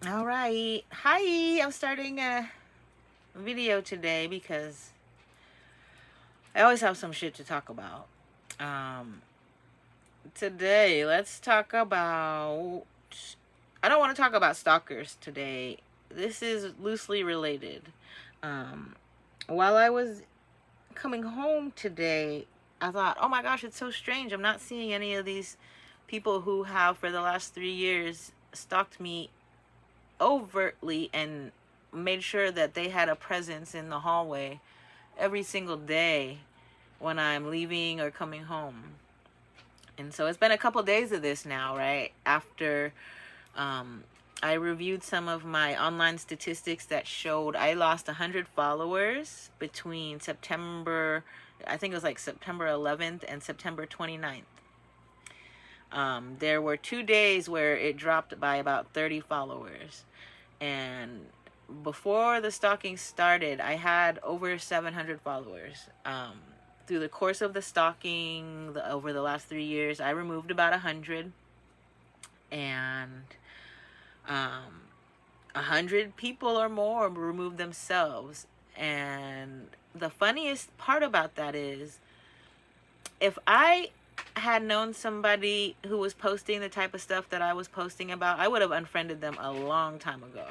All right. Hi. I'm starting a video today because I always have some shit to talk about. Um, Today, let's talk about. I don't want to talk about stalkers today. This is loosely related. Um, while I was coming home today, I thought, oh my gosh, it's so strange. I'm not seeing any of these people who have, for the last 3 years, stalked me overtly and made sure that they had a presence in the hallway every single day when I'm leaving or coming home. And so it's been a couple days of this now, right? After um, I reviewed some of my online statistics that showed I lost 100 followers between September, I think it was like September 11th and September 29th. There were 2 days where it dropped by about 30 followers. And before the stalking started, I had over 700 followers. Through the course of the stalking, over the last 3 years, I removed about 100, and 100 people or more removed themselves. And the funniest part about that is, if I had known somebody who was posting the type of stuff that I was posting about, I would have unfriended them a long time ago.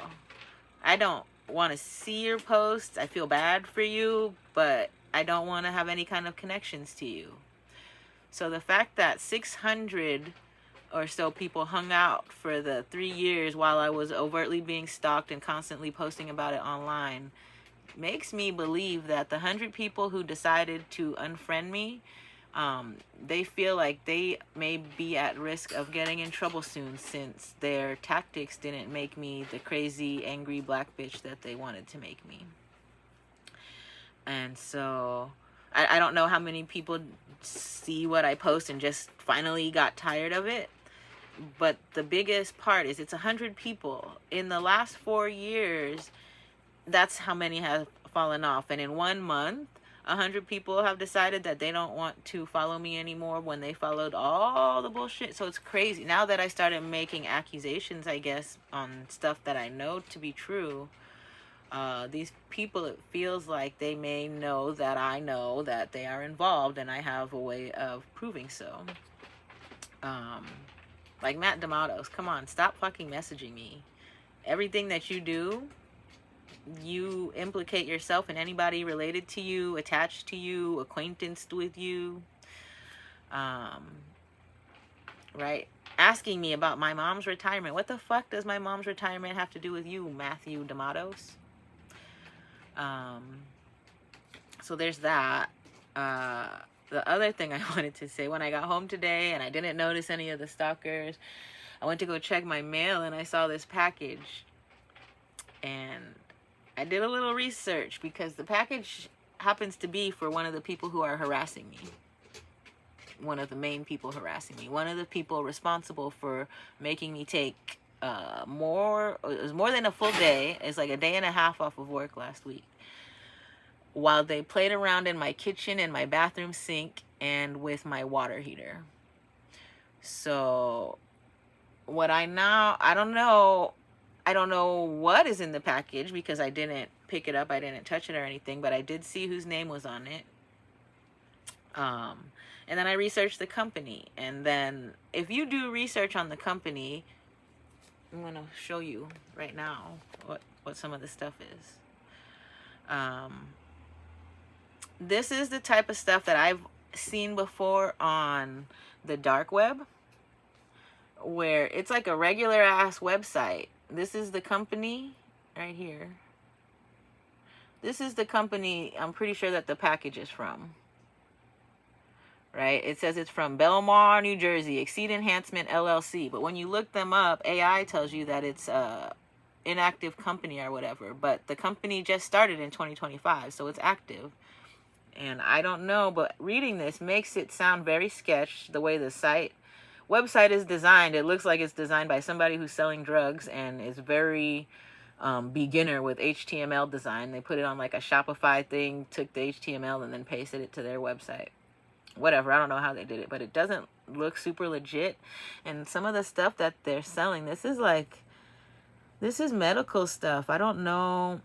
I don't want to see your posts. I feel bad for you, but I don't want to have any kind of connections to you. So the fact that 600 or so people hung out for the 3 years while I was overtly being stalked and constantly posting about it online makes me believe that the 100 people who decided to unfriend me, they feel like they may be at risk of getting in trouble soon, since their tactics didn't make me the crazy, angry black bitch that they wanted to make me. And so I don't know how many people see what I post and just finally got tired of it. But the biggest part is it's 100 people. In the last 4 years, that's how many have fallen off. And in 1 month, 100 people have decided that they don't want to follow me anymore when they followed all the bullshit. So it's crazy. Now that I started making accusations, I guess, on stuff that I know to be true, these people, it feels like they may know that they are involved, and I have a way of proving so. Um, like Matt D'Amatos, come on, stop fucking messaging me. Everything that you do, you implicate yourself and anybody related to you, attached to you, acquaintanced with you. Right? Asking me about my mom's retirement. What the fuck does my mom's retirement have to do with you, Matthew D'Amatos? So there's that. The other thing I wanted to say, when I got home today and I didn't notice any of the stalkers, I went to go check my mail and I saw this package. And I did a little research because the package happens to be for one of the people who are harassing me. One of the main people harassing me. One of the people responsible for making me take it was more than a full day. It's like a day and a half off of work last week, while they played around in my kitchen and my bathroom sink and with my water heater. So I don't know what is in the package because I didn't pick it up, I didn't touch it or anything, but I did see whose name was on it. And then I researched the company. And then if you do research on the company, I'm going to show you right now what some of the stuff is. This is the type of stuff that I've seen before on the dark web, where it's like a regular ass website. This is the company right here. This is the company I'm pretty sure that the package is from. Right? It says it's from Belmar, New Jersey, Exceed Enhancement LLC. But when you look them up, AI tells you that it's a inactive company or whatever. But the company just started in 2025, so it's active. And I don't know, but reading this makes it sound very sketch, the way the website is designed. It looks like it's designed by somebody who's selling drugs and is very beginner with HTML design. They put it on like a Shopify thing, took the HTML and then pasted it to their website. Whatever, I don't know how they did it, but it doesn't look super legit. And some of the stuff that they're selling, this is like This is medical stuff. I don't know.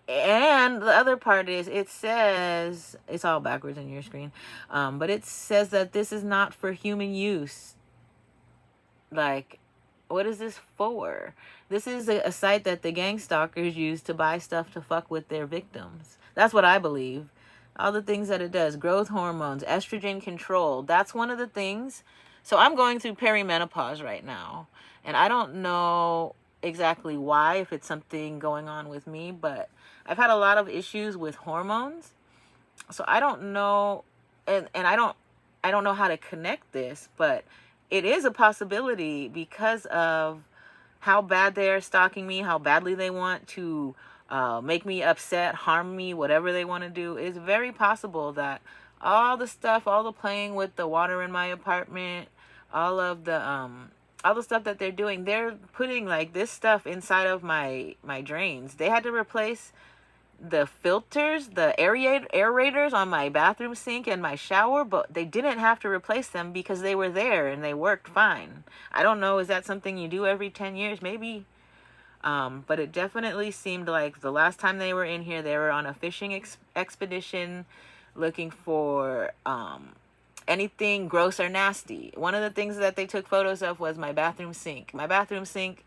And the other part is, it says, it's all backwards on your screen, but it says that this is not for human use. Like, what is this for? This is a site that the gang stalkers use to buy stuff to fuck with their victims. That's what I believe. All the things that it does, growth hormones, estrogen control, that's one of the things. So I'm going through perimenopause right now, and I don't know exactly why, if it's something going on with me, but I've had a lot of issues with hormones. So I don't know, and I don't know how to connect this, but it is a possibility because of how bad they are stalking me, how badly they want to make me upset, harm me, whatever they want to do. It's very possible that all the stuff, all the playing with the water in my apartment, all the stuff that they're doing, they're putting like this stuff inside of my drains. They had to replace the filters, the aerators on my bathroom sink and my shower, but they didn't have to replace them because they were there and they worked fine. I don't know, is that something you do every 10 years? Maybe. But it definitely seemed like the last time they were in here, they were on a fishing expedition looking for anything gross or nasty. One of the things that they took photos of was my bathroom sink. My bathroom sink,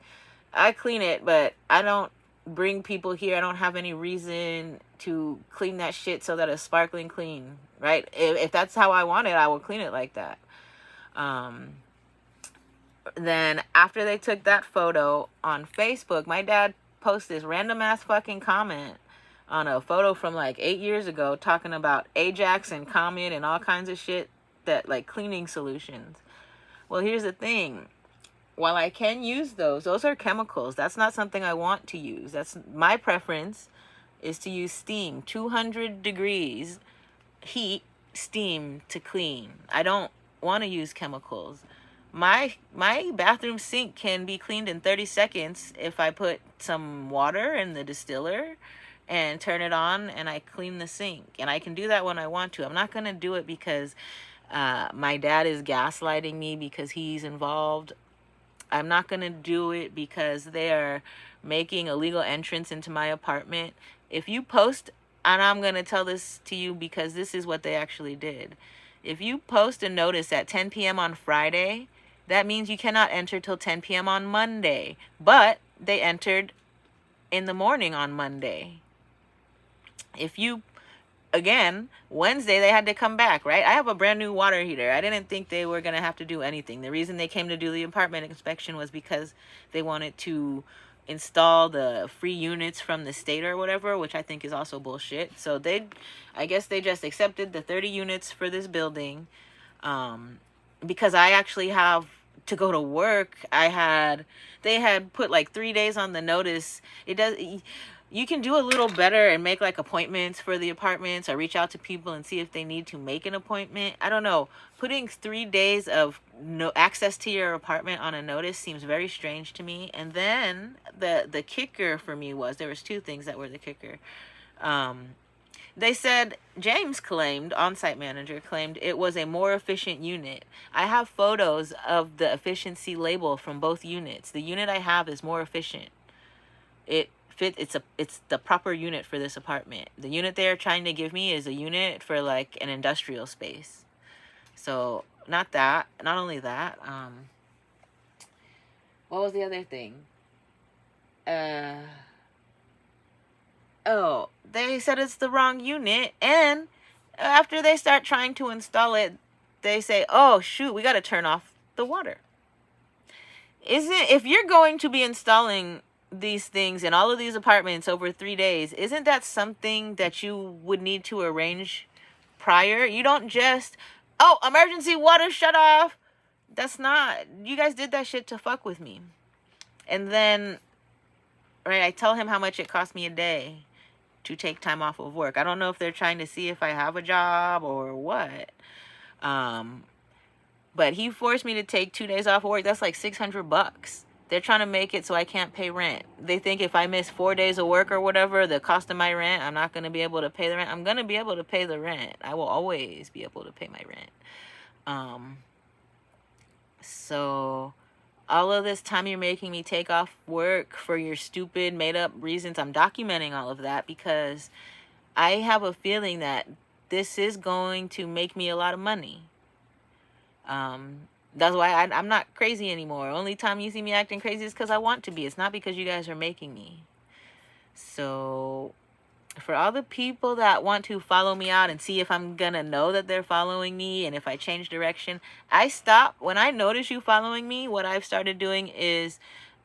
I clean it, but I don't bring people here. I don't have any reason to clean that shit so that it's sparkling clean, right? If that's how I want it, I will clean it like that. Then after they took that photo on Facebook, my dad posted this random ass fucking comment on a photo from like 8 years ago talking about Ajax and Comet and all kinds of shit, that like cleaning solutions. Well, here's the thing. While I can use those are chemicals. That's not something I want to use. That's my preference, is to use steam. 200 degrees heat, steam to clean. I don't want to use chemicals. My bathroom sink can be cleaned in 30 seconds if I put some water in the distiller and turn it on and I clean the sink. And I can do that when I want to. I'm not going to do it because my dad is gaslighting me because he's involved. I'm not going to do it because they are making illegal entrance into my apartment. If you post, and I'm going to tell this to you because this is what they actually did. If you post a notice at 10 p.m. on Friday, that means you cannot enter till 10 p.m. on Monday. But they entered in the morning on Monday. If you, again, Wednesday they had to come back, right? I have a brand new water heater. I didn't think they were going to have to do anything. The reason they came to do the apartment inspection was because they wanted to install the free units from the state or whatever, which I think is also bullshit. So I guess they just accepted the 30 units for this building. Because I actually have to go to work. They had put like 3 days on the notice. You can do a little better and make like appointments for the apartments or reach out to people and see if they need to make an appointment. I don't know. Putting 3 days of no access to your apartment on a notice seems very strange to me. And then the kicker for me was, there was two things that were the kicker. They said, James claimed, on-site manager claimed, it was a more efficient unit. I have photos of the efficiency label from both units. The unit I have is more efficient. It's the proper unit for this apartment. The unit they're trying to give me is a unit for like an industrial space. So not only that, what was the other thing? Oh, they said it's the wrong unit, and after they start trying to install it, they say, oh shoot, we got to turn off the water. If you're going to be installing these things in all of these apartments over 3 days, isn't that something that you would need to arrange prior? You don't just, oh, emergency water shut off. That's not, you guys did that shit to fuck with me. And then, right, I tell him how much it cost me a day to take time off of work. I don't know if they're trying to see if I have a job or what. But he forced me to take 2 days off work. That's like $600. They're trying to make it so I can't pay rent. They think if I miss 4 days of work or whatever, the cost of my rent, I'm not going to be able to pay the rent. I'm going to be able to pay the rent. I will always be able to pay my rent. So all of this time you're making me take off work for your stupid made up reasons. I'm documenting all of that because I have a feeling that this is going to make me a lot of money. That's why I'm not crazy anymore. Only time you see me acting crazy is because I want to be. It's not because you guys are making me. So for all the people that want to follow me out and see if I'm gonna know that they're following me and if I change direction, I stop. When I notice you following me, what I've started doing is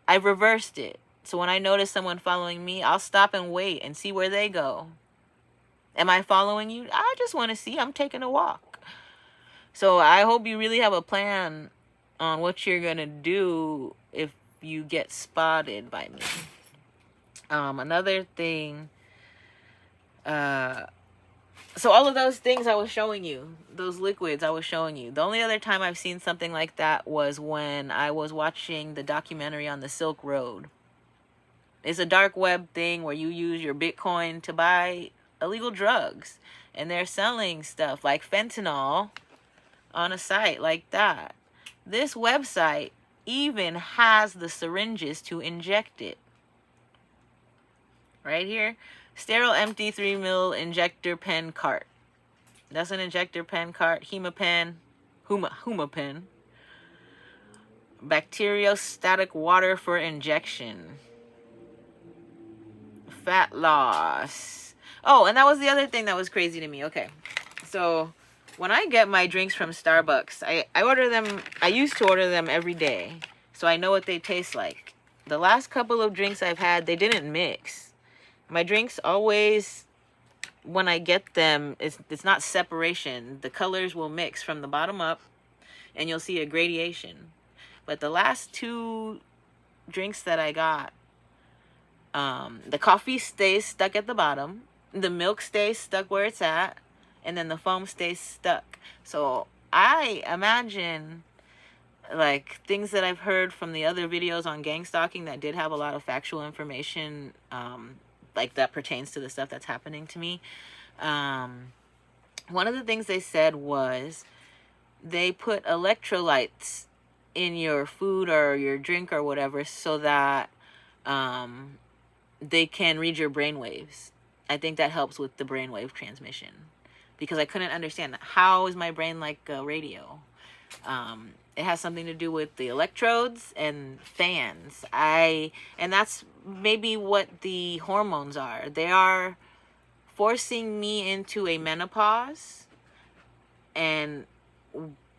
I've reversed it. So when I notice someone following me, I'll stop and wait and see where they go. Am I following you? I just want to see. I'm taking a walk. So I hope you really have a plan on what you're gonna do if you get spotted by me. Another thing, so all of those things I was showing you, those liquids I was showing you, the only other time I've seen something like that was when I was watching the documentary on the Silk Road. It's a dark web thing where you use your Bitcoin to buy illegal drugs, and they're selling stuff like fentanyl on a site like that. This website even has the syringes to inject it. Right here, sterile empty 3 ml injector pen cart. That's an injector pen cart. Hemapen, Humapen. Bacteriostatic water for injection. Fat loss. Oh, and that was the other thing that was crazy to me. Okay, so when I get my drinks from Starbucks, I order them. I used to order them every day, so I know what they taste like. The last couple of drinks I've had, they didn't mix. My drinks always, when I get them, it's not separation. The colors will mix from the bottom up, and you'll see a gradation. But the last 2 drinks that I got, the coffee stays stuck at the bottom, the milk stays stuck where it's at, and then the foam stays stuck. So I imagine, like, things that I've heard from the other videos on gang stalking that did have a lot of factual information, like that pertains to the stuff that's happening to me. One of the things they said was they put electrolytes in your food or your drink or whatever so that they can read your brainwaves. I think that helps with the brainwave transmission, because I couldn't understand, how is my brain like a radio? It has something to do with the electrodes and fans. And that's maybe what the hormones are. They are forcing me into a menopause, and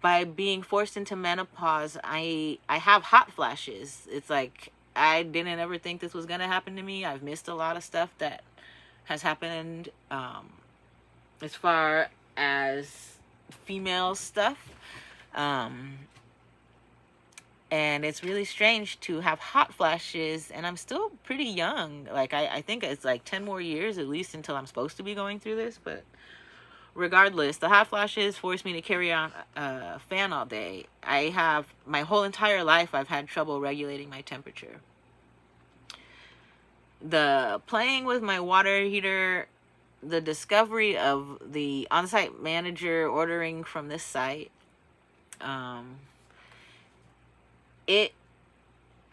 by being forced into menopause, I have hot flashes. It's like, I didn't ever think this was gonna happen to me. I've missed a lot of stuff that has happened as far as female stuff. And it's really strange to have hot flashes, and I'm still pretty young. Like, I think it's like 10 more years at least until I'm supposed to be going through this. But regardless, the hot flashes force me to carry on a fan all day. I have, my whole entire life, I've had trouble regulating my temperature. The playing with my water heater, the discovery of the on-site manager ordering from this site, it,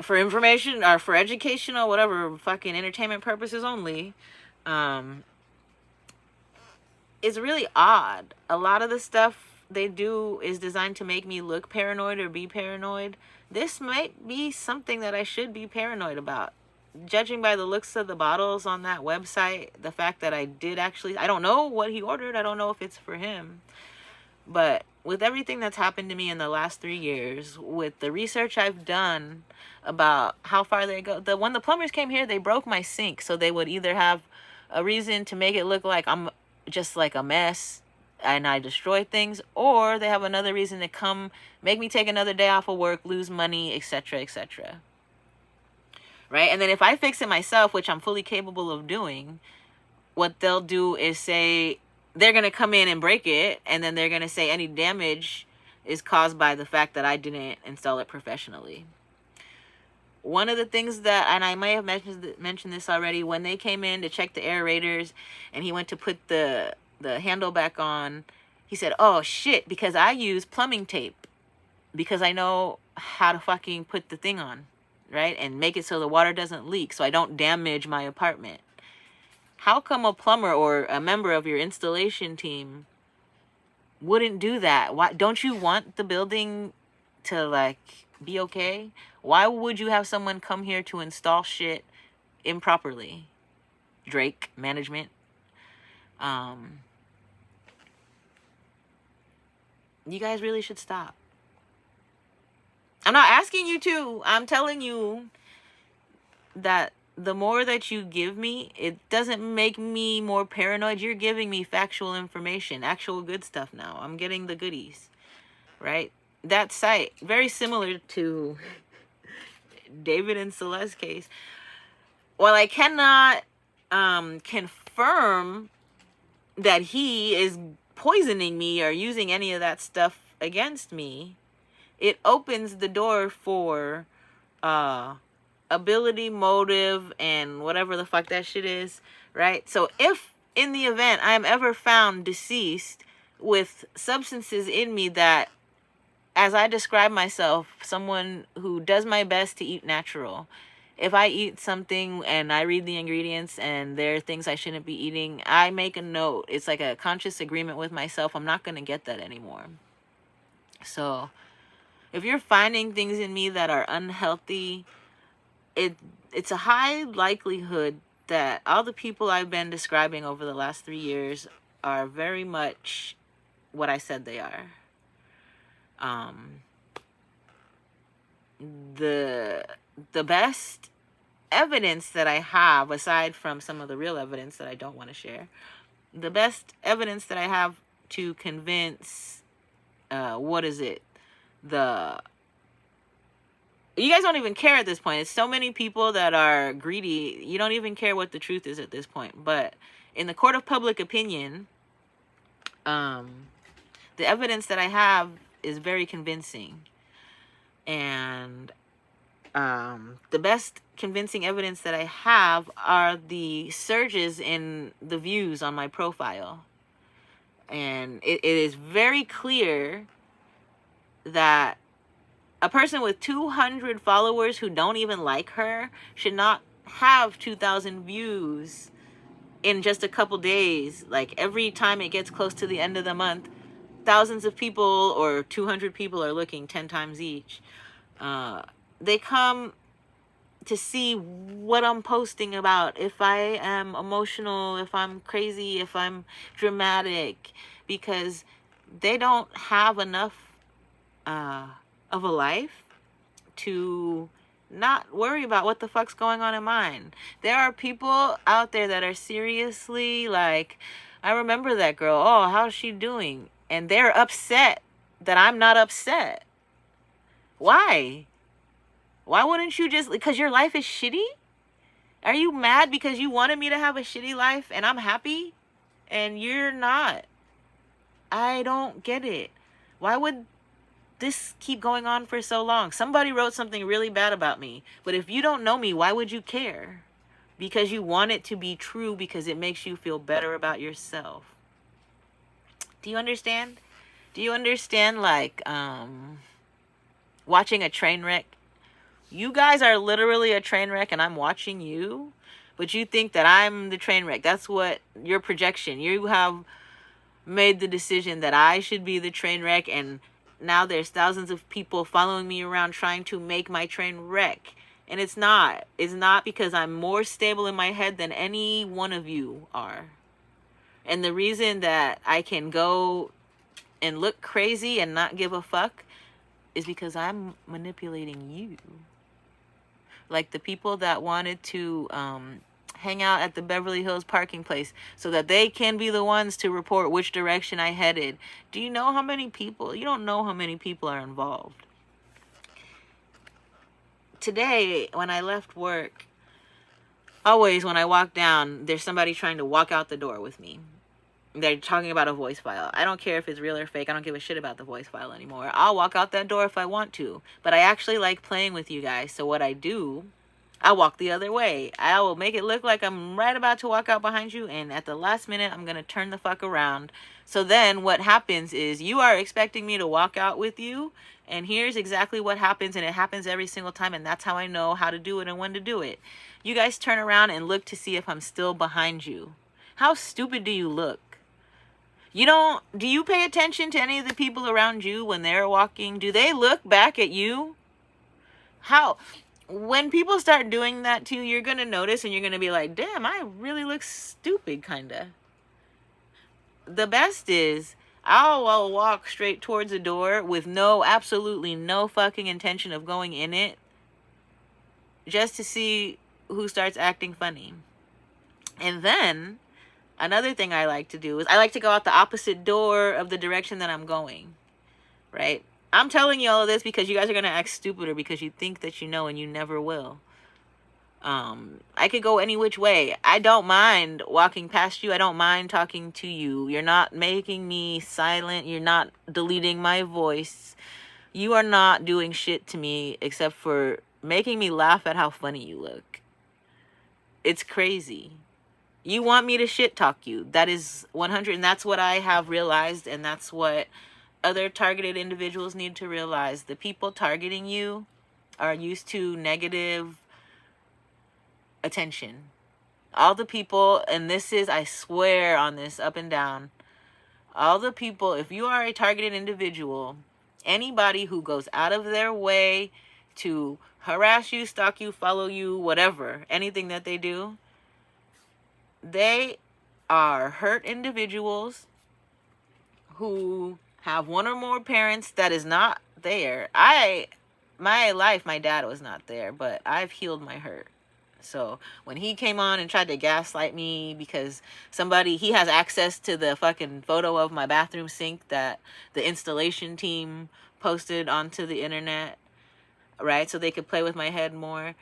for information or for educational, whatever, fucking entertainment purposes only, it's really odd. A lot of the stuff they do is designed to make me look paranoid or be paranoid. This might be something that I should be paranoid about. Judging by the looks of the bottles on that website, the fact that I did actually, I don't know what he ordered. I don't know if it's for him. But with everything that's happened to me in the last 3 years, with the research I've done about how far they go, when the plumbers came here, they broke my sink. So they would either have a reason to make it look like I'm just like a mess and I destroy things, or they have another reason to come make me take another day off of work, lose money, etc., etc. Right? And then if I fix it myself, which I'm fully capable of doing, what they'll do is say, they're going to come in and break it, and then they're going to say any damage is caused by the fact that I didn't install it professionally. One of the things that, and I may have mentioned this already, when they came in to check the aerators and he went to put the handle back on, he said, oh shit, because I use plumbing tape. Because I know how to fucking put the thing on, right? And make it so the water doesn't leak, so I don't damage my apartment. How come a plumber or a member of your installation team wouldn't do that? Why don't you want the building to like be okay? Why would you have someone come here to install shit improperly? Drake management. You guys really should stop. I'm not asking you to. I'm telling you that the more that you give me, it doesn't make me more paranoid. You're giving me factual information, actual good stuff now. I'm getting the goodies, right? That site, very similar to David and Celeste's case. While I cannot confirm that he is poisoning me or using any of that stuff against me, it opens the door for ability, motive, and whatever the fuck that shit is, right? So if in the event I am ever found deceased with substances in me that, as I describe myself, someone who does my best to eat natural, if I eat something and I read the ingredients and there are things I shouldn't be eating, I make a note. It's like a conscious agreement with myself. I'm not going to get that anymore. So if you're finding things in me that are unhealthy, it's a high likelihood that all the people I've been describing over the last 3 years are very much what I said they are. The best evidence that I have, aside from some of the real evidence that I don't want to share, the best evidence that I have to convince, you guys don't even care at this point. It's so many people that are greedy, you don't even care what the truth is at this point. But in the court of public opinion, the evidence that I have is very convincing. And the best convincing evidence that I have are the surges in the views on my profile. And it is very clear that a person with 200 followers who don't even like her should not have 2,000 views in just a couple days. Like every time it gets close to the end of the month, thousands of people or 200 people are looking 10 times each. They come to see what I'm posting about, if I am emotional, if I'm crazy, if I'm dramatic, because they don't have enough of a life to not worry about what the fuck's going on in mine. There are people out there that are seriously like, I remember that girl, oh, how's she doing? And they're upset that I'm not upset. Why? Why wouldn't you just, because your life is shitty? Are you mad because you wanted me to have a shitty life and I'm happy and you're not? I don't get it. Why would this keep going on for so long? Somebody wrote something really bad about me, but if you don't know me, why would you care? Because you want it to be true, because it makes you feel better about yourself. Do you understand? Do you understand, like, watching a train wreck? You guys are literally a train wreck and I'm watching you, but you think that I'm the train wreck. That's what your projection. You have made the decision that I should be the train wreck, and now there's thousands of people following me around trying to make my train wreck. And it's not. It's not, because I'm more stable in my head than any one of you are. And the reason that I can go and look crazy and not give a fuck is because I'm manipulating you. Like the people that wanted to hang out at the Beverly Hills parking place so that they can be the ones to report which direction I headed. Do you know how many people? You don't know how many people are involved. Today, when I left work, always when I walk down, there's somebody trying to walk out the door with me. They're talking about a voice file. I don't care if it's real or fake. I don't give a shit about the voice file anymore. I'll walk out that door if I want to. But I actually like playing with you guys. So what I do, I walk the other way. I will make it look like I'm right about to walk out behind you, and at the last minute, I'm going to turn the fuck around. So then what happens is you are expecting me to walk out with you, And here's exactly what happens, and it happens every single time, and that's how I know how to do it and when to do it. You guys turn around and look to see if I'm still behind you. How stupid do you look? Do you pay attention to any of the people around you when they're walking? Do they look back at you? When people start doing that to you, you're going to notice and you're going to be like, damn, I really look stupid, kind of. The best is, I'll walk straight towards the door with absolutely no fucking intention of going in it, just to see who starts acting funny. And then another thing I like to do is I like to go out the opposite door of the direction that I'm going, right? I'm telling you all of this because you guys are going to act stupider because you think that you know and you never will. I could go any which way. I don't mind walking past you. I don't mind talking to you. You're not making me silent. You're not deleting my voice. You are not doing shit to me except for making me laugh at how funny you look. It's crazy. You want me to shit talk you. That is 100, and that's what I have realized, and that's what other targeted individuals need to realize. The people targeting you are used to negative attention. All the people, and this is, I swear on this up and down, all the people, if you are a targeted individual, anybody who goes out of their way to harass you, stalk you, follow you, whatever, anything that they do, they are hurt individuals who have one or more parents that is not there. My dad was not there, but I've healed my hurt. So when he came on and tried to gaslight me because he has access to the fucking photo of my bathroom sink that the installation team posted onto the internet, right? So they could play with my head more.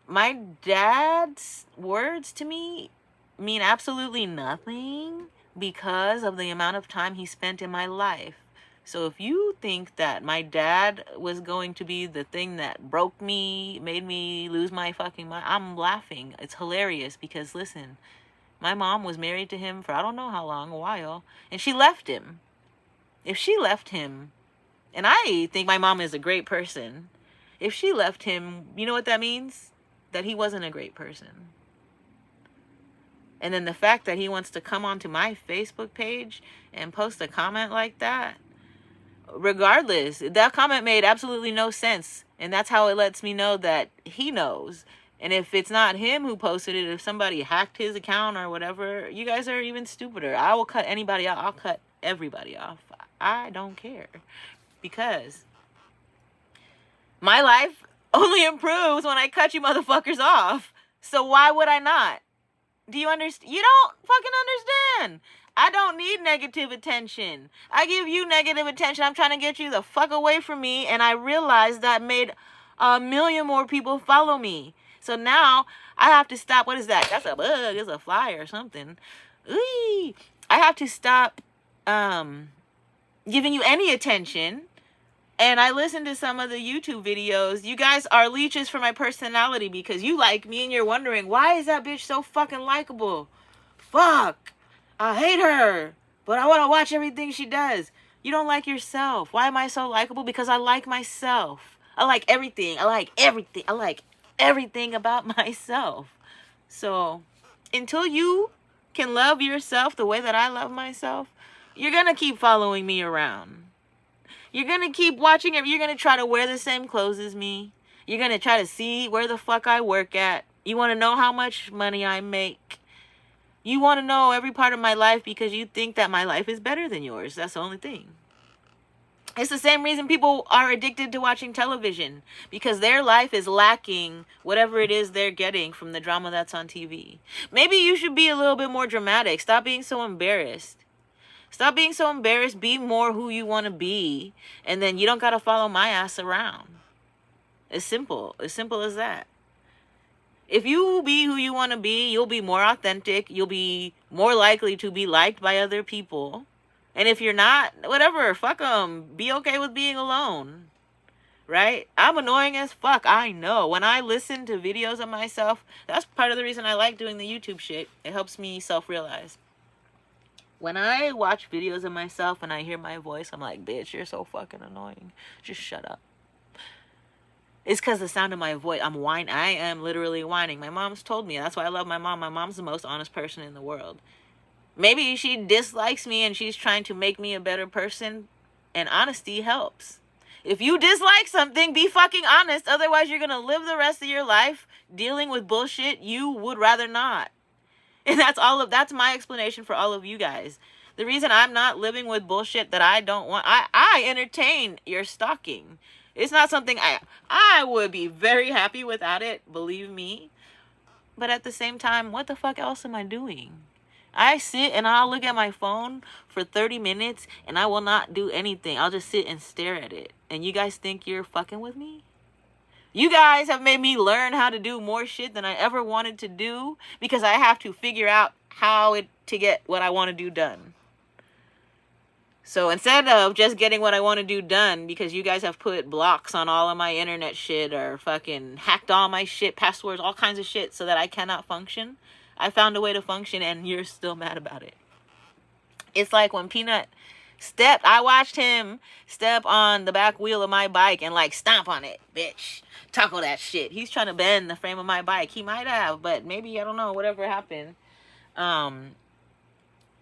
My dad's words to me mean absolutely nothing because of the amount of time he spent in my life. So if you think that my dad was going to be the thing that broke me, made me lose my fucking mind, I'm laughing. It's hilarious because, listen, my mom was married to him for I don't know how long, a while, and she left him. If she left him, and I think my mom is a great person, if she left him, you know what that means? That he wasn't a great person. And then the fact that he wants to come onto my Facebook page and post a comment like that, regardless, that comment made absolutely no sense. And that's how it lets me know that he knows. And if it's not him who posted it, if somebody hacked his account or whatever, you guys are even stupider. I will cut anybody out. I'll cut everybody off. I don't care. Because my life only improves when I cut you motherfuckers off. So why would I not? Do you understand? You don't fucking understand. I don't need negative attention. I give you negative attention. I'm trying to get you the fuck away from me. And I realized that made 1 million more people follow me. So now I have to stop. What is that? That's a bug. It's a fly or something. Ooh. I have to stop giving you any attention. And I listen to some of the YouTube videos. You guys are leeches for my personality because you like me and you're wondering, why is that bitch so fucking likable? Fuck. I hate her. But I want to watch everything she does. You don't like yourself. Why am I so likable? Because I like myself. I like everything. I like everything. I like everything about myself. So until you can love yourself the way that I love myself, you're going to keep following me around. You're going to keep watching it. You're going to try to wear the same clothes as me. You're going to try to see where the fuck I work at. You want to know how much money I make. You want to know every part of my life because you think that my life is better than yours. That's the only thing. It's the same reason people are addicted to watching television. Because their life is lacking whatever it is they're getting from the drama that's on TV. Maybe you should be a little bit more dramatic. Stop being so embarrassed. Stop being so embarrassed. Be more who you want to be. And then you don't got to follow my ass around. It's simple. As simple as that. If you be who you want to be, you'll be more authentic. You'll be more likely to be liked by other people. And if you're not, whatever, fuck them. Be okay with being alone. Right? I'm annoying as fuck. I know. When I listen to videos of myself, that's part of the reason I like doing the YouTube shit. It helps me self-realize. When I watch videos of myself and I hear my voice, I'm like, bitch, you're so fucking annoying. Just shut up. It's because the sound of my voice, I'm whining. I am literally whining. My mom's told me. That's why I love my mom. My mom's the most honest person in the world. Maybe she dislikes me and she's trying to make me a better person, and honesty helps. If you dislike something, be fucking honest. Otherwise, you're going to live the rest of your life dealing with bullshit you would rather not. And that's my explanation for all of you guys. The reason I'm not living with bullshit that I don't want, I entertain your stalking. It's not something I would be very happy without it, believe me. But at the same time, what the fuck else am I doing? I sit and I'll look at my phone for 30 minutes and I will not do anything. I'll just sit and stare at it. And you guys think you're fucking with me? You guys have made me learn how to do more shit than I ever wanted to do because I have to figure out how to get what I want to do done. So instead of just getting what I want to do done because you guys have put blocks on all of my internet shit or fucking hacked all my shit, passwords, all kinds of shit so that I cannot function, I found a way to function and you're still mad about it. It's like when Peanut I watched him step on the back wheel of my bike and like stomp on it, bitch. Tackle that shit. He's trying to bend the frame of my bike. He might have, but maybe, I don't know, whatever happened.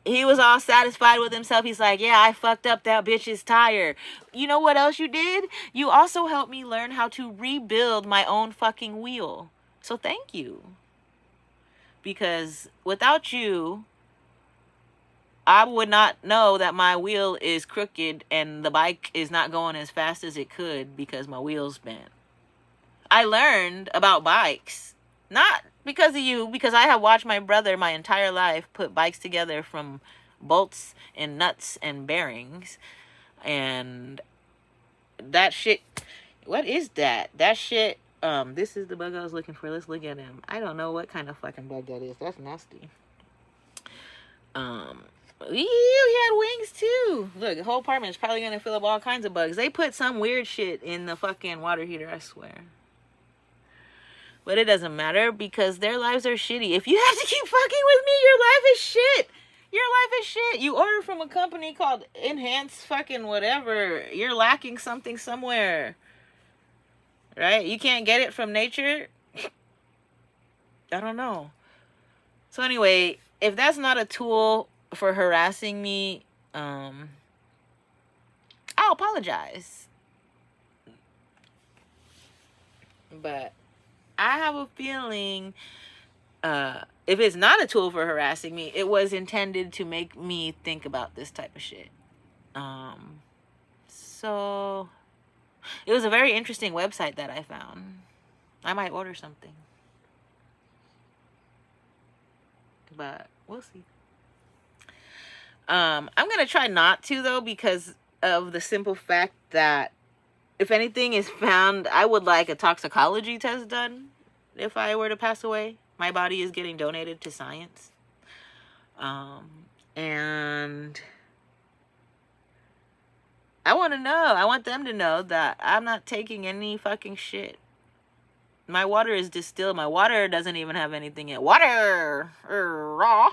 He was all satisfied with himself. He's like, yeah, I fucked up that bitch's tire. You know what else you did? You also helped me learn how to rebuild my own fucking wheel. So thank you. Because without you, I would not know that my wheel is crooked and the bike is not going as fast as it could because my wheel's bent. I learned about bikes, not because of you, because I have watched my brother my entire life put bikes together from bolts and nuts and bearings. And that shit, what is that? That shit, this is the bug I was looking for. Let's look at him. I don't know what kind of fucking bug that is. That's nasty. He had wings too. Look, the whole apartment is probably gonna fill up all kinds of bugs. They put some weird shit in the fucking water heater, I swear. But it doesn't matter because their lives are shitty. If you have to keep fucking with me, your life is shit. Your life is shit. You order from a company called Enhance fucking whatever. You're lacking something somewhere. Right? You can't get it from nature. I don't know. So anyway, if that's not a tool for harassing me, I'll apologize. But I have a feeling if it's not a tool for harassing me, it was intended to make me think about this type of shit. So it was a very interesting website that I found. I might order something. But we'll see. I'm going to try not to, though, because of the simple fact that if anything is found, I would like a toxicology test done if I were to pass away. My body is getting donated to science. And I want to know. I want them to know that I'm not taking any fucking shit. My water is distilled. My water doesn't even have anything in it. Water! Raw!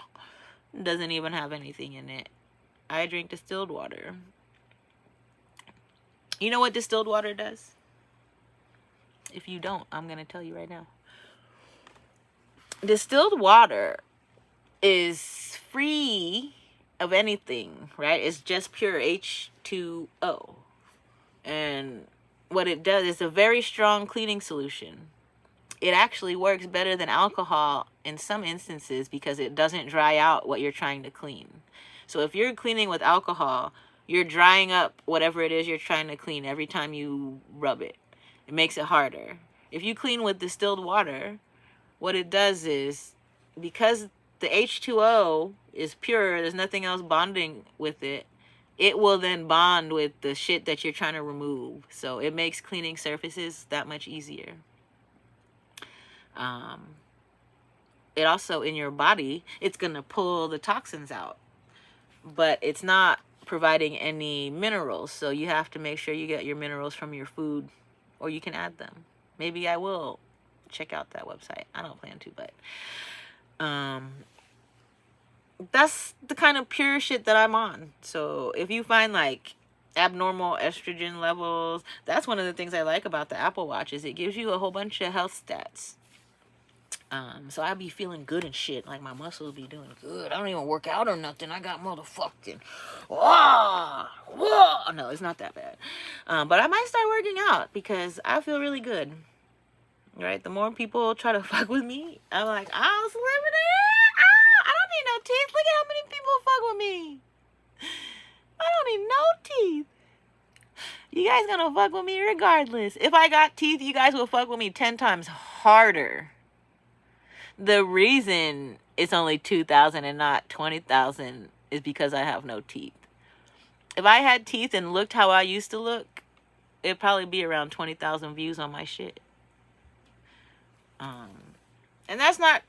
Doesn't even have anything in it. I drink distilled water. You know what distilled water does? If you don't, I'm going to tell you right now. Distilled water is free of anything, right? It's just pure H2O. And what it does is a very strong cleaning solution. It actually works better than alcohol in some instances because it doesn't dry out what you're trying to clean. So if you're cleaning with alcohol, you're drying up whatever it is you're trying to clean every time you rub it. It makes it harder. If you clean with distilled water, what it does is, because the H2O is pure, there's nothing else bonding with it, it will then bond with the shit that you're trying to remove. So it makes cleaning surfaces that much easier. It also, in your body, it's going to pull the toxins out. But it's not providing any minerals. So you have to make sure you get your minerals from your food, or you can add them. Maybe I will check out that website. I don't plan to, but that's the kind of pure shit that I'm on. So if you find like abnormal estrogen levels, that's one of the things I like about the Apple Watch is it gives you a whole bunch of health stats. So I be feeling good and shit. Like my muscles be doing good. I don't even work out or nothing. I got motherfucking, whoa, whoa. No, it's not that bad. But I might start working out because I feel really good. Right? The more people try to fuck with me, I'm like, I'll slip it in. I don't need no teeth. Look at how many people fuck with me. I don't need no teeth. You guys gonna fuck with me regardless. If I got teeth, you guys will fuck with me 10 times harder. The reason it's only 2,000 and not 20,000 is because I have no teeth. If I had teeth and looked how I used to look, it'd probably be around 20,000 views on my shit. And that's not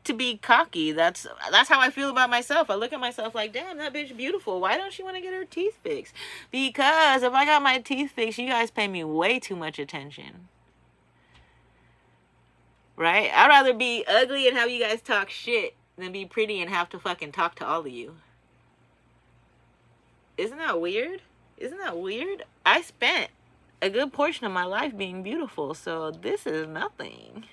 to be cocky. That's how I feel about myself. I look at myself like, damn, that bitch beautiful. Why don't she want to get her teeth fixed? Because if I got my teeth fixed, you guys pay me way too much attention. Right? I'd rather be ugly and have you guys talk shit than be pretty and have to fucking talk to all of you. Isn't that weird? Isn't that weird? I spent a good portion of my life being beautiful, so this is nothing.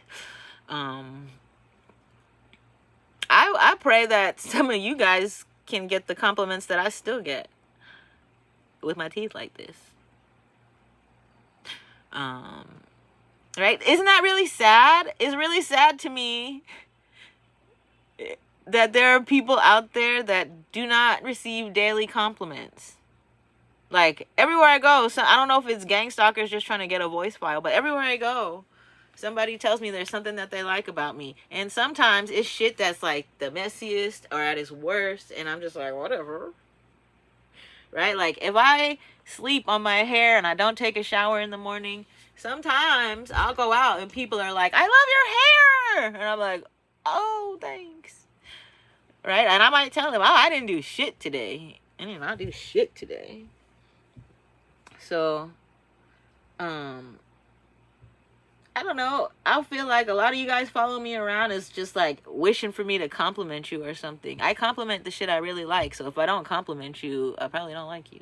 I pray that some of you guys can get the compliments that I still get with my teeth like this. Right? Isn't that really sad? It's really sad to me that there are people out there that do not receive daily compliments. Like, everywhere I go, so I don't know if it's gang stalkers just trying to get a voice file, but everywhere I go, somebody tells me there's something that they like about me. And sometimes it's shit that's like the messiest or at its worst, and I'm just like, whatever. Right? Like, if I sleep on my hair and I don't take a shower in the morning, sometimes I'll go out and people are like, I love your hair! And I'm like, oh, thanks. Right? And I might tell them, oh, I didn't do shit today. I did not do shit today. So, I don't know. I feel like a lot of you guys follow me around is just like wishing for me to compliment you or something. I compliment the shit I really like. So if I don't compliment you, I probably don't like you.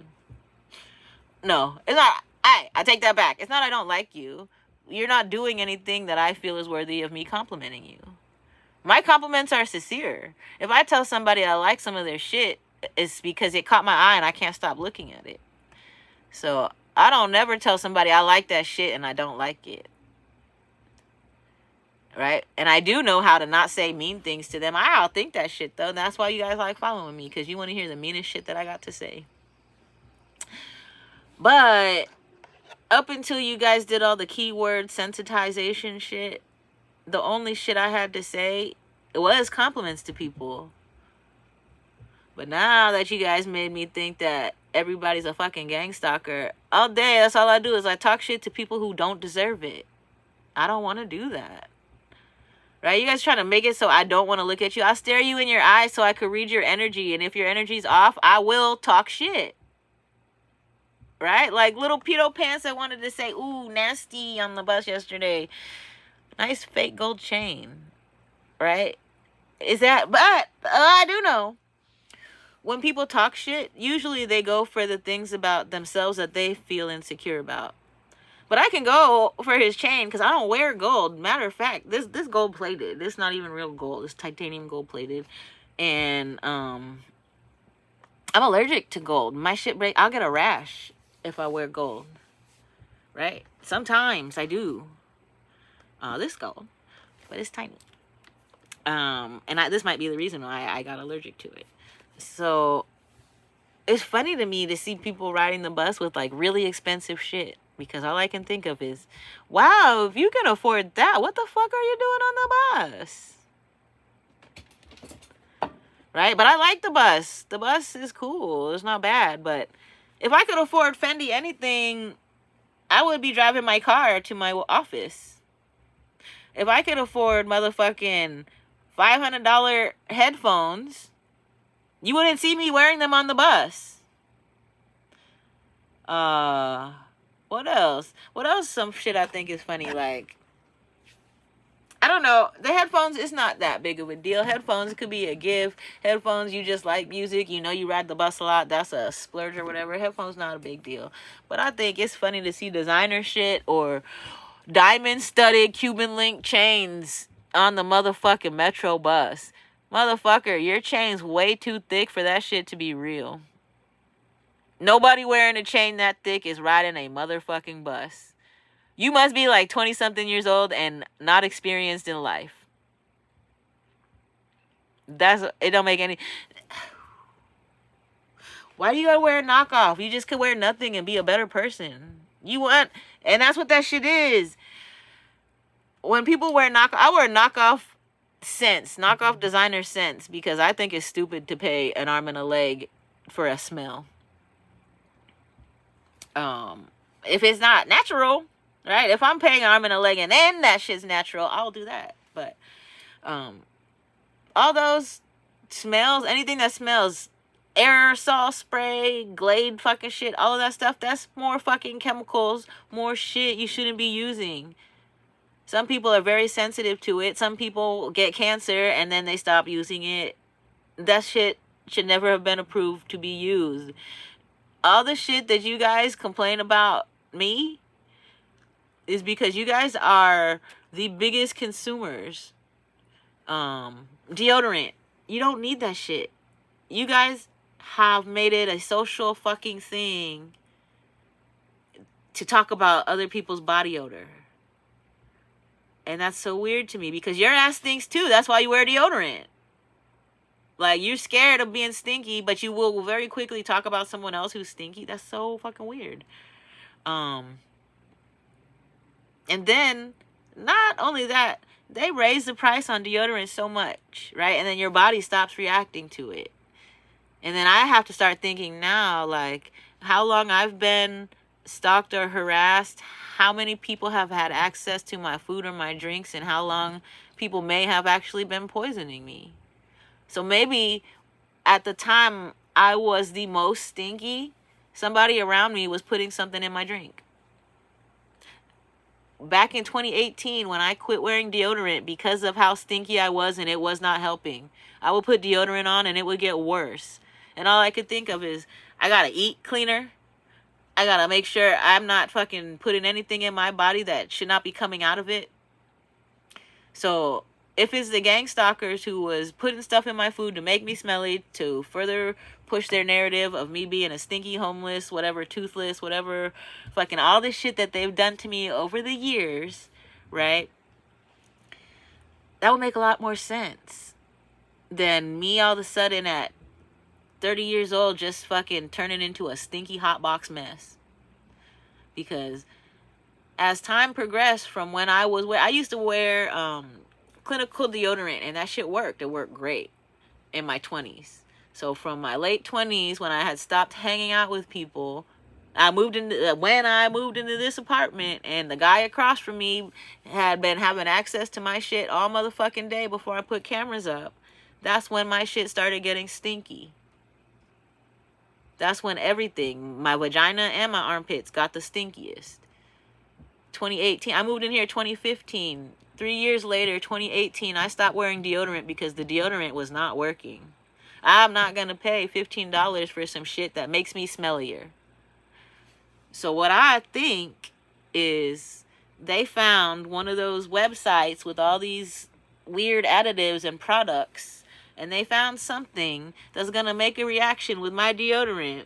No, it's not. I take that back. It's not I don't like you. You're not doing anything that I feel is worthy of me complimenting you. My compliments are sincere. If I tell somebody I like some of their shit, it's because it caught my eye and I can't stop looking at it. So I don't never tell somebody I like that shit and I don't like it. Right? And I do know how to not say mean things to them. I'll think that shit though. And that's why you guys like following me, because you want to hear the meanest shit that I got to say. But up until you guys did all the keyword sensitization shit, the only shit I had to say was compliments to people. But now that you guys made me think that everybody's a fucking gang stalker, all day, that's all I do is I talk shit to people who don't deserve it. I don't want to do that. Right? You guys trying to make it so I don't want to look at you. I'll stare you in your eyes so I could read your energy. And if your energy's off, I will talk shit. Right? Like little pedo pants that wanted to say, ooh, nasty on the bus yesterday. Nice fake gold chain. Right? Is that, but I do know. When people talk shit, usually they go for the things about themselves that they feel insecure about. But I can go for his chain because I don't wear gold. Matter of fact, this gold plated. This is not even real gold. It's titanium gold plated. And I'm allergic to gold. My shit break. I'll get a rash if I wear gold. Right? Sometimes I do. This gold. But it's tiny. And this might be the reason why I got allergic to it. So it's funny to me to see people riding the bus with like really expensive shit. Because all I can think of is, wow, if you can afford that, what the fuck are you doing on the bus? Right? But I like the bus. The bus is cool. It's not bad. But if I could afford Fendi anything, I would be driving my car to my office. If I could afford motherfucking $500 headphones, you wouldn't see me wearing them on the bus. What else? What else? Some shit I think is funny. Like, I don't don't know. The headphones is not that big of a deal. Headphones could be a gift. Headphones, you just like music. You know, you ride the bus a lot. That's a splurge or whatever. Headphones not a big deal. But I think it's funny to see designer shit or diamond studded Cuban link chains on the motherfucking Metro bus. Motherfucker, your chain's way too thick for that shit to be real. Nobody wearing a chain that thick is riding a motherfucking bus. You must be like 20 something years old and not experienced in life. It don't make any. Why do you gotta wear a knockoff? You just could wear nothing and be a better person. And that's what that shit is. When people wear knockoff, I wear knockoff designer scents, because I think it's stupid to pay an arm and a leg for a smell. If it's not natural, right? If I'm paying an arm and a leg and then that shit's natural, I'll do that. But all those smells, anything that smells, aerosol spray, Glade fucking shit, all of that stuff, that's more fucking chemicals, more shit you shouldn't be using. Some people are very sensitive to it. Some people get cancer and then they stop using it. That shit should never have been approved to be used. All the shit that you guys complain about me is because you guys are the biggest consumers. Deodorant. You don't need that shit. You guys have made it a social fucking thing to talk about other people's body odor. And that's so weird to me, because your ass stinks too. That's why you wear deodorant. Like, you're scared of being stinky, but you will very quickly talk about someone else who's stinky. That's so fucking weird. And then, not only that, they raise the price on deodorant so much, right? And then your body stops reacting to it. And then I have to start thinking now, like, how long I've been stalked or harassed, how many people have had access to my food or my drinks, and how long people may have actually been poisoning me. So maybe at the time I was the most stinky, somebody around me was putting something in my drink. Back in 2018, when I quit wearing deodorant because of how stinky I was and it was not helping, I would put deodorant on and it would get worse. And all I could think of is, I gotta eat cleaner. I gotta make sure I'm not fucking putting anything in my body that should not be coming out of it. So if it's the gang stalkers who was putting stuff in my food to make me smelly, to further push their narrative of me being a stinky, homeless, whatever, toothless, whatever, fucking all this shit that they've done to me over the years, right? That would make a lot more sense than me all of a sudden at 30 years old just fucking turning into a stinky hotbox mess. Because as time progressed from when I used to wear clinical deodorant, and that shit worked. It worked great in my 20s. So from my late 20s, when I had stopped hanging out with people, when I moved into this apartment, and the guy across from me had been having access to my shit all motherfucking day before I put cameras up, that's when my shit started getting stinky. That's when everything, my vagina and my armpits, got the stinkiest. 2018, I moved in here 2015. 3 years later, 2018, I stopped wearing deodorant because the deodorant was not working. I'm not going to pay $15 for some shit that makes me smellier. So what I think is they found one of those websites with all these weird additives and products, and they found something that's going to make a reaction with my deodorant,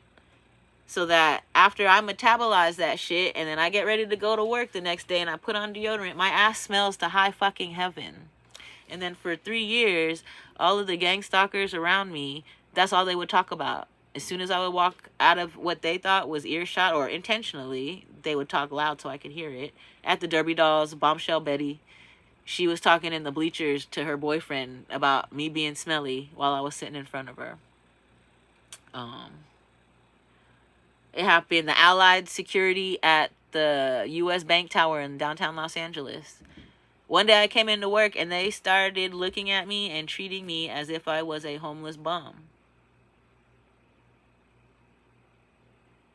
so that after I metabolize that shit and then I get ready to go to work the next day and I put on deodorant, my ass smells to high fucking heaven. And then for 3 years, all of the gang stalkers around me, that's all they would talk about. As soon as I would walk out of what they thought was earshot, or intentionally, they would talk loud so I could hear it. At the Derby Dolls, Bombshell Betty, she was talking in the bleachers to her boyfriend about me being smelly while I was sitting in front of her. It happened, the Allied security at the U.S. Bank Tower in downtown Los Angeles. One day I came into work and they started looking at me and treating me as if I was a homeless bum.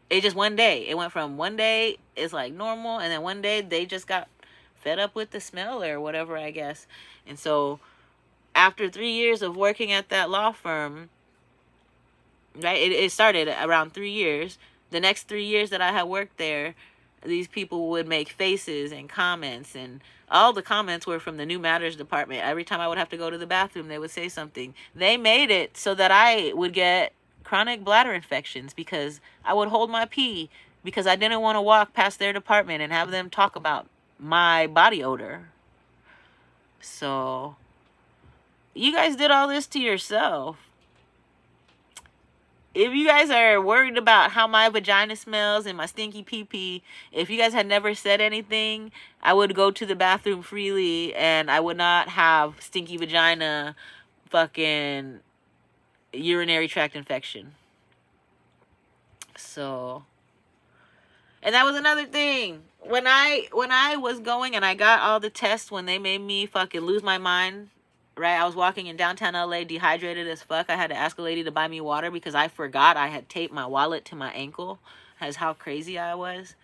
It just one day. It went from one day it's like normal, and then one day they just got fed up with the smell or whatever, I guess. And so after 3 years of working at that law firm, right, it started around 3 years. The next 3 years that I had worked there, these people would make faces and comments, and all the comments were from the New Matters department. Every time I would have to go to the bathroom, they would say something. They made it so that I would get chronic bladder infections because I would hold my pee because I didn't want to walk past their department and have them talk about my body odor. So you guys did all this to yourself. If you guys are worried about how my vagina smells and my stinky pee-pee, if you guys had never said anything, I would go to the bathroom freely and I would not have stinky vagina fucking urinary tract infection. So, and that was another thing. When I was going and I got all the tests when they made me fucking lose my mind, right? I was walking in downtown LA dehydrated as fuck. I had to ask a lady to buy me water because I forgot I had taped my wallet to my ankle. As how crazy I was,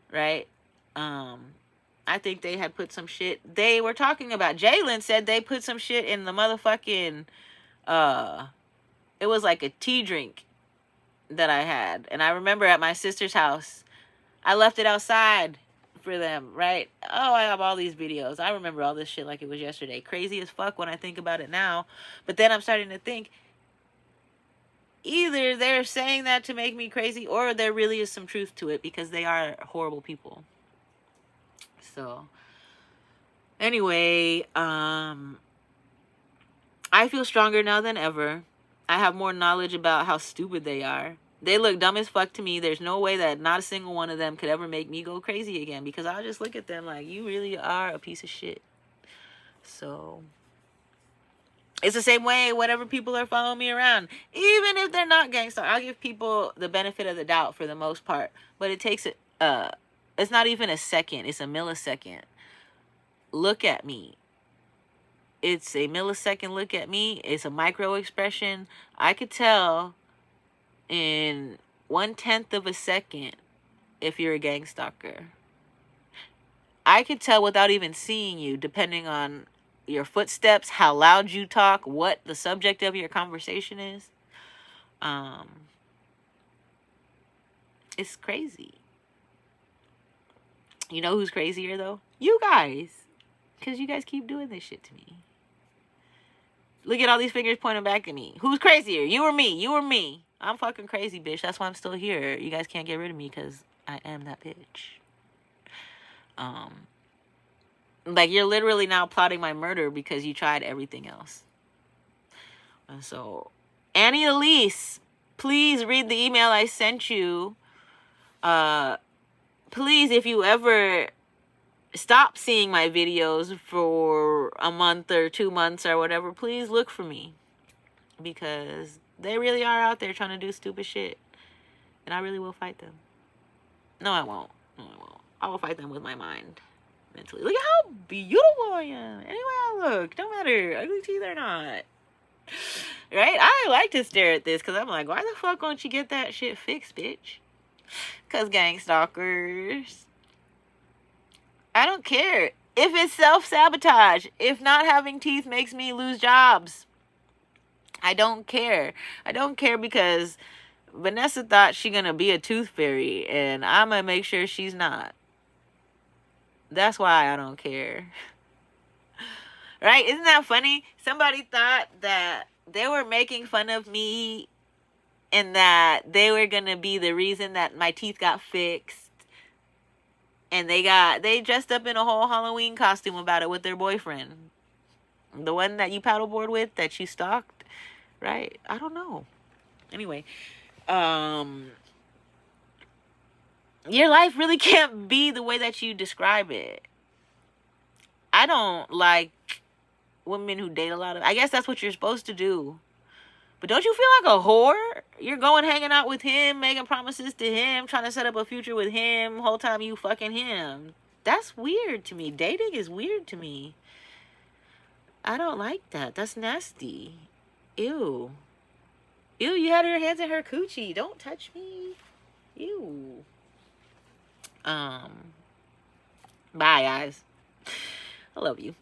right? I think they had put some shit. They were talking about, Jalen said they put some shit in the motherfucking, it was like a tea drink that I had. And I remember at my sister's house, I left it outside for them, right? Oh, I have all these videos. I remember all this shit like it was yesterday. Crazy as fuck when I think about it now. But then I'm starting to think, either they're saying that to make me crazy or there really is some truth to it because they are horrible people. So, anyway, I feel stronger now than ever. I have more knowledge about how stupid they are. They look dumb as fuck to me. There's no way that not a single one of them could ever make me go crazy again because I'll just look at them like, you really are a piece of shit. So, it's the same way whenever people are following me around. Even if they're not gangster, I'll give people the benefit of the doubt for the most part. But it takes, it's not even a second. It's a millisecond. Look at me. It's a millisecond look at me. It's a micro expression. I could tell in 1/10 of a second if you're a gang stalker. I could tell without even seeing you, depending on your footsteps, how loud you talk, what the subject of your conversation is. It's crazy. You know who's crazier though? You guys. Because you guys keep doing this shit to me. Look at all these fingers pointing back at me. Who's crazier? You or me? You or me? I'm fucking crazy, bitch. That's why I'm still here. You guys can't get rid of me because I am that bitch. Like, you're literally now plotting my murder because you tried everything else. And so, Annie Elise, please read the email I sent you. Please, if you ever stop seeing my videos for a month or 2 months or whatever, please look for me. Because they really are out there trying to do stupid shit. And I really will fight them. No, I won't. No, I won't. I will fight them with my mind. Mentally. Look at how beautiful I am. Anyway I look. No matter. Ugly teeth or not. Right? I like to stare at this because I'm like, why the fuck won't you get that shit fixed, bitch? Because gang stalkers. I don't care. If it's self-sabotage. If not having teeth makes me lose jobs. I don't care. I don't care because Vanessa thought she gonna be a tooth fairy. And I'm gonna make sure she's not. That's why I don't care. Right? Isn't that funny? Somebody thought that they were making fun of me and that they were going to be the reason that my teeth got fixed. And they dressed up in a whole Halloween costume about it with their boyfriend. The one that you paddleboard with, that you stalked. Right? I don't know. Anyway. Your life really can't be the way that you describe it. I don't like women who date a lot of... I guess that's what you're supposed to do. But don't you feel like a whore? You're going hanging out with him, making promises to him, trying to set up a future with him, whole time you fucking him. That's weird to me. Dating is weird to me. I don't like that. That's nasty. Ew. Ew, you had your hands in her coochie. Don't touch me. Ew. Bye, guys. I love you.